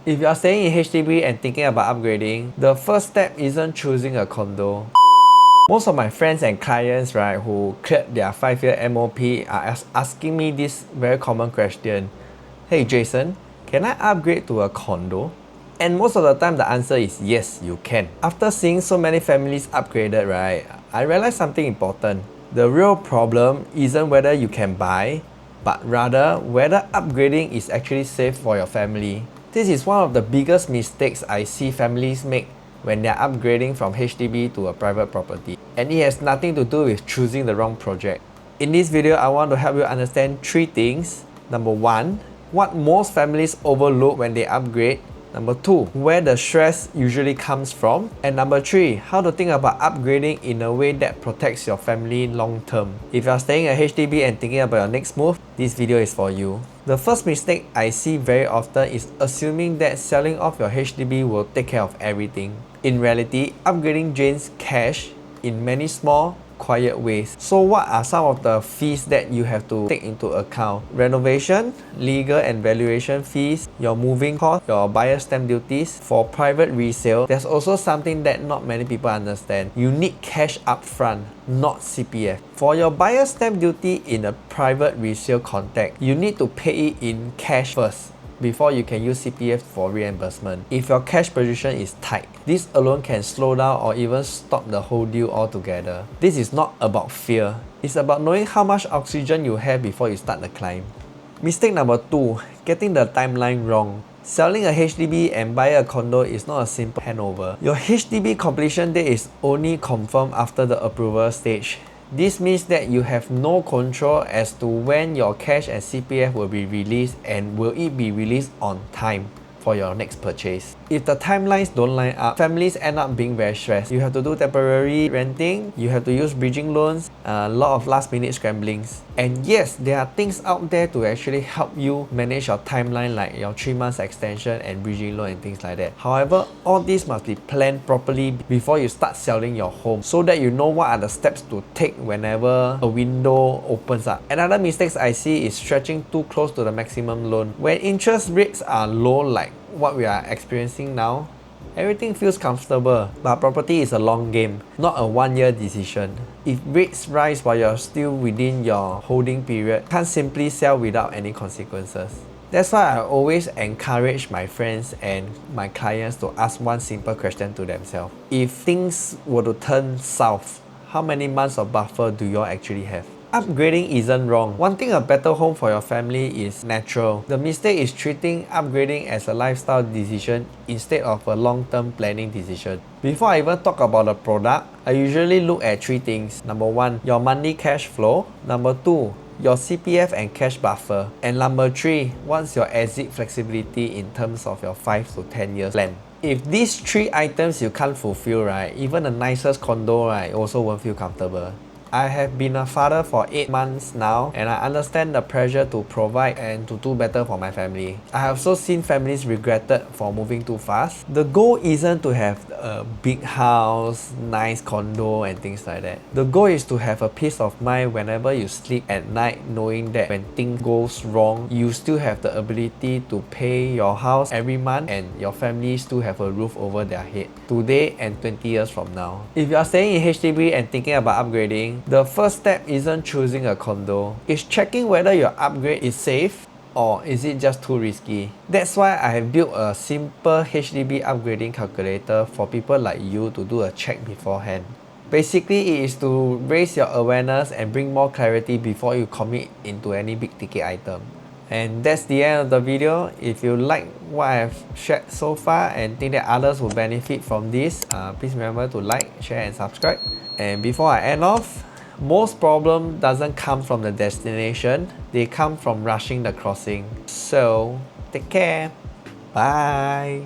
If you are staying in HDB and thinking about upgrading, the first step isn't choosing a condo. Most of my friends and clients, right, who cleared their 5-year MOP are asking me this very common question. Hey Jason, can I upgrade to a condo? And most of the time the answer is yes, you can. After seeing so many families upgraded, right, I realized something important. The real problem isn't whether you can buy, but rather whether upgrading is actually safe for your family. This is one of the biggest mistakes I see families make when they're upgrading from HDB to a private property. And it has nothing to do with choosing the wrong project. In this video, I want to help you understand 3 things. Number 1, what most families overlook when they upgrade. Number 2, where the stress usually comes from. And number 3, how to think about upgrading in a way that protects your family long term. If you are staying at HDB and thinking about your next move, this video is for you. The first mistake I see very often is assuming that selling off your HDB will take care of everything. In reality, upgrading drains cash in many small, quiet ways. So what are some of the fees that you have to take into account? Renovation, legal and valuation fees, your moving cost, your buyer's stamp duties. For private resale, there's also something that not many people understand. You need cash upfront, not CPF. For your buyer's stamp duty in a private resale context, you need to pay it in cash first before you can use CPF for reimbursement. If your cash position is tight, this alone can slow down or even stop the whole deal altogether. This is not about fear. It's about knowing how much oxygen you have before you start the climb. Mistake number 2, getting the timeline wrong. Selling a HDB and buying a condo is not a simple handover. Your HDB completion date is only confirmed after the approval stage. This means that you have no control as to when your cash and CPF will be released and will it be released on time for your next purchase. If the timelines don't line up, families end up being very stressed. You have to do temporary renting, you have to use bridging loans, a lot of last minute scramblings. And yes, there are things out there to actually help you manage your timeline, like your 3 months extension and bridging loan and things like that. However, all this must be planned properly before you start selling your home so that you know what are the steps to take whenever a window opens up. Another mistake I see is stretching too close to the maximum loan. When interest rates are low like what we are experiencing now, everything feels comfortable, but property is a long game, not a 1-year decision. If rates rise while you're still within your holding period, you can't simply sell without any consequences. That's why I always encourage my friends and my clients to ask one simple question to themselves. If things were to turn south, how many months of buffer do you all actually have? Upgrading isn't wrong. Wanting a better home for your family is natural. The mistake is treating upgrading as a lifestyle decision instead of a long-term planning decision. Before I even talk about the product, I usually look at 3 things. Number 1, your monthly cash flow. Number 2, your CPF and cash buffer. And number 3, what's your exit flexibility in terms of your 5 to 10 years plan. If these 3 items you can't fulfill, right, even the nicest condo, right, also won't feel comfortable. I have been a father for 8 months now, and I understand the pressure to provide and to do better for my family. I have also seen families regretted for moving too fast. The goal isn't to have a big house, nice condo and things like that. The goal is to have a peace of mind whenever you sleep at night, knowing that when things goes wrong, you still have the ability to pay your house every month and your family still have a roof over their head today and 20 years from now. If you are staying in HDB and thinking about upgrading, the first step isn't choosing a condo. It's checking whether your upgrade is safe or is it just too risky. That's why I have built a simple HDB upgrading calculator for people like you to do a check beforehand. Basically, it is to raise your awareness and bring more clarity before you commit into any big ticket item. And that's the end of the video. If you like what I've shared so far and think that others will benefit from this, please remember to like, share and subscribe. And before I end off, most problem doesn't come from the destination, they come from rushing the crossing. So take care. Bye.